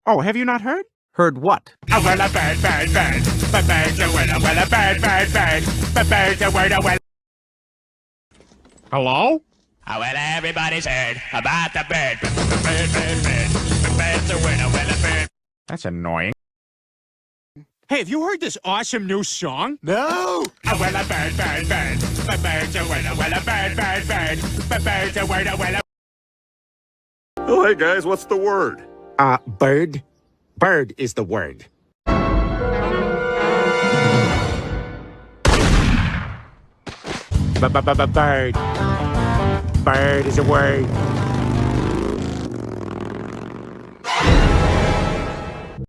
Oh, have you not heard? Heard what? A well a bird, bird, bird. But bird's a well a bird, bird, bird. But bird's a word, a well. Hello? Oh, well, everybody's heard about the bird. Bird, bird, bird. But bird's a word, a well a bird. That's annoying. Hey, have you heard this awesome new song? No! A well a bird, bird, bird. But bird's a word, a well a bird, bird, bird. But bird's a word, a well a. Oh, hey guys, what's the word? Bird. Bird is the word. Bird. Bird is a word.